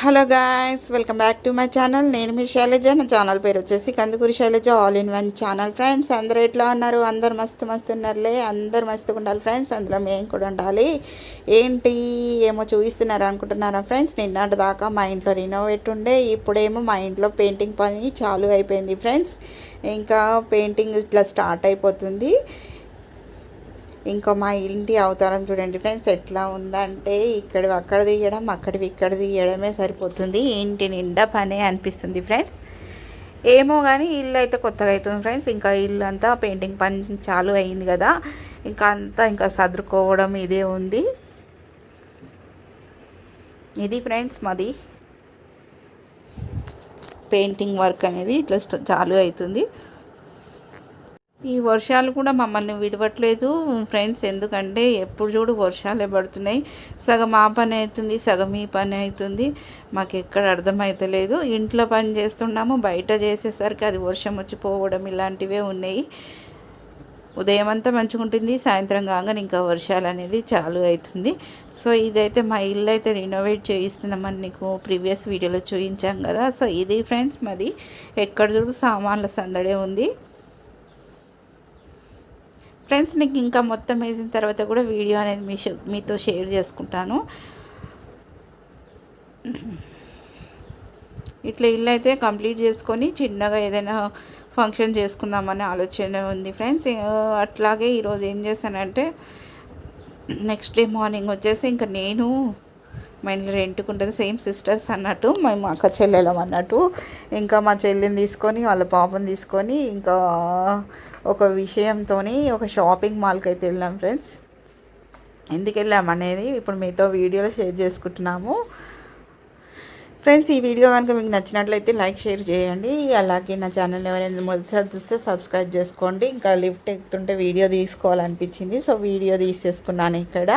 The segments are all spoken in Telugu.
Hello guys, welcome back to my channel. నేను మీ శైలజ. నా ఛానల్ పేరు వచ్చేసి Kandukuri Shailaja all in one channel. Friends, అందరూ ఎట్లా ఉన్నారు? అందరు మస్తు ఉన్నారులే. అందరు మస్తుగా ఉండాలి ఫ్రెండ్స్, అందులో మేము కూడా ఉండాలి. ఏంటి ఏమో చూపిస్తున్నారు అనుకుంటున్నారా ఫ్రెండ్స్? నిన్నటి దాకా మా ఇంట్లో రినోవేట్ ఉండే, ఇప్పుడేమో మా ఇంట్లో పెయింటింగ్ పని చాలు అయిపోయింది ఫ్రెండ్స్. ఇంకా పెయింటింగ్ ఇట్లా స్టార్ట్ అయిపోతుంది. ఇంకా మా ఇంటి అవతారం చూడండి ఫ్రెండ్స్ ఎట్లా ఉందంటే, ఇక్కడివి అక్కడ తీయడం, అక్కడివి ఇక్కడ తీయడమే సరిపోతుంది. ఇంటి నిండా పనే అనిపిస్తుంది ఫ్రెండ్స్. ఏమో కానీ ఇల్లు అయితే కొత్తగా అవుతుంది ఫ్రెండ్స్. ఇంకా ఇల్లు అంతా పెయింటింగ్ పని చాలు అయింది కదా, ఇంకా సర్దుకోవడం ఇదే ఉంది. ఇది ఫ్రెండ్స్ మాది పెయింటింగ్ వర్క్ అనేది ఇట్లా చాలు అవుతుంది. ఈ వర్షాలు కూడా మమ్మల్ని విడవట్లేదు ఫ్రెండ్స్. ఎందుకంటే ఎప్పుడు చూడు వర్షాలే పడుతున్నాయి. సగం ఆ పని అవుతుంది, సగం ఈ పని అవుతుంది. మాకు ఎక్కడ అర్థమవుతలేదు. ఇంట్లో పని చేస్తున్నాము, బయట చేసేసరికి అది వర్షం వచ్చిపోవడం ఇలాంటివే ఉన్నాయి. ఉదయం అంతా మంచిగా ఉంటుంది, సాయంత్రం కాగానే ఇంకా వర్షాలు అనేది చాలు అవుతుంది. సో ఇదైతే మా ఇల్లు అయితే రినోవేట్ చేయిస్తున్నామని నీకు ప్రీవియస్ వీడియోలో చూపించాం కదా. సో ఇది ఫ్రెండ్స్ మాది. ఎక్కడ చూడు సామాన్ల సందడే ఉంది ఫ్రెండ్స్. నీకు ఇంకా మొత్తం వేసిన తర్వాత కూడా వీడియో అనేది మీతో షేర్ చేసుకుంటాను. ఇట్లా ఇల్లు అయితే కంప్లీట్ చేసుకొని చిన్నగా ఏదైనా ఫంక్షన్ చేసుకుందామనే ఆలోచన ఉంది ఫ్రెండ్స్. అట్లాగే ఈరోజు ఏం చేశానంటే, నెక్స్ట్ డే మార్నింగ్ వచ్చేసి ఇంకా నేను మా ఇంట్లో రెంట్కి ఉంటుంది, సేమ్ సిస్టర్స్ అన్నట్టు, మేము అక్క చెల్లెలం అన్నట్టు. ఇంకా మా చెల్లిని తీసుకొని వాళ్ళ పాపని తీసుకొని ఇంకా ఒక విషయంతో ఒక షాపింగ్ మాల్కి అయితే వెళ్ళాం ఫ్రెండ్స్. ఎందుకు వెళ్ళాం అనేది ఇప్పుడు మీతో వీడియోలో షేర్ చేసుకుంటున్నాము ఫ్రెండ్స్. ఈ వీడియో కనుక మీకు నచ్చినట్లయితే లైక్ షేర్ చేయండి. అలాగే నా ఛానల్ ఎవరైనా మొదటిసారి చూస్తే సబ్స్క్రైబ్ చేసుకోండి. ఇంకా లిఫ్ట్ ఎక్కుతుంటే వీడియో తీసుకోవాలనిపించింది, సో వీడియో తీసేసుకున్నాను ఇక్కడ.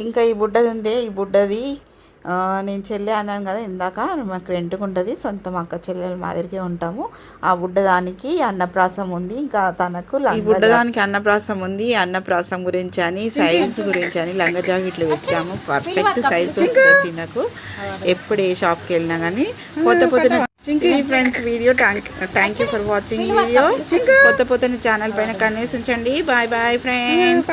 ఇంకా ఈ బుడ్డది ఉంది, ఈ బుడ్డది నేను చెల్లె అన్నాను కదా ఇందాక, మాకు రెంట్కి ఉంటుంది, సొంతం అక్క చెల్లెల మాదిరికే ఉంటాము. ఆ బుడ్డదానికి అన్నప్రాసం ఉంది. ఇంకా తనకు ఈ బుడ్డదానికి అన్నప్రాసం ఉంది. అన్నప్రాసం గురించి అని, సైజ్ గురించి అని లంగా జాకెట్లు పెట్టాము. పర్ఫెక్ట్ సైజ్ వస్తుంది తినకు. ఎప్పుడు ఏ షాప్కి వెళ్ళినా కానీ పొద్దున friends video. Thank you for watching video. పొద్దున ఛానల్ పైన కన్వేస్ ఉంచండి. Bye bye friends.